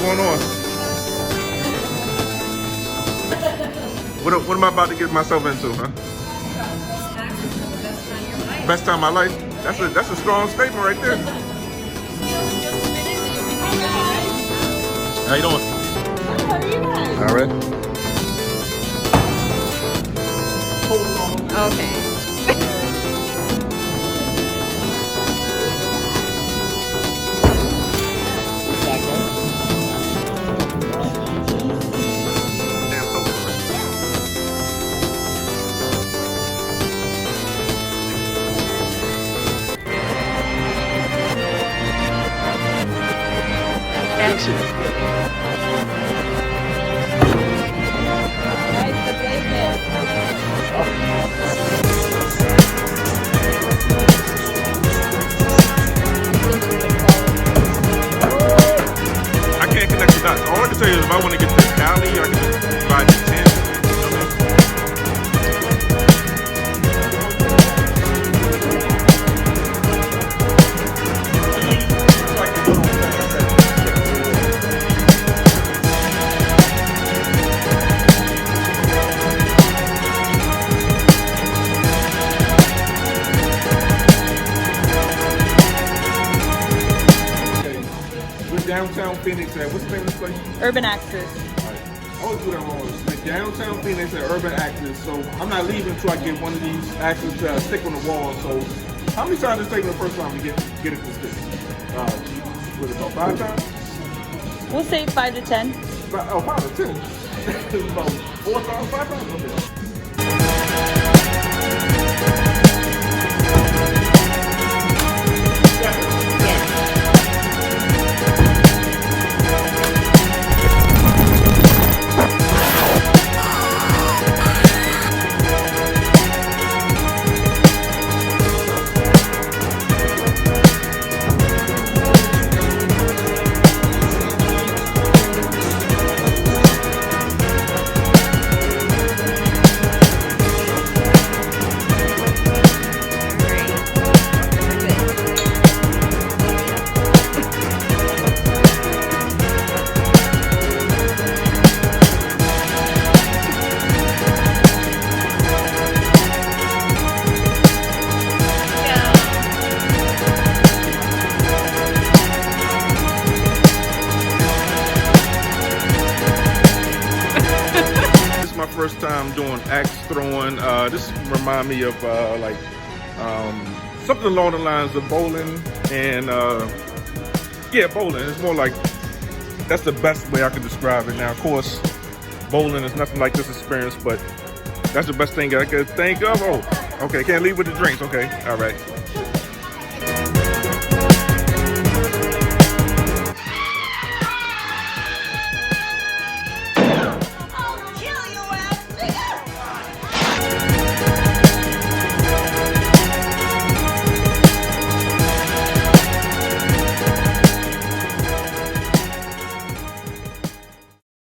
going on? What am I about to get myself into, huh? Best time of my life? That's a strong statement right there. How you doing? How are you guys? All right. Okay. Action. I can't connect the dots. All I can tell you is if I want to get to Cali, I can just divide the 10. You know what I We're downtown Phoenix at, what's the name of this place? Urban Access. I always do that wrong. Like downtown Phoenix at Urban Access. So I'm not leaving until I get one of these axes to stick on the wall. So how many times does it take me the first time to get it to stick? Was it about 5 times? We'll say 5 to 10. 5 to 10. It's about 4 times, 5 times. Okay. First time doing axe throwing. This remind me of something along the lines of bowling and yeah, bowling. It's more like that's the best way I can describe it. Now, of course, bowling is nothing like this experience, but that's the best thing I could think of. Oh, okay, can't leave with the drinks. Okay, all right.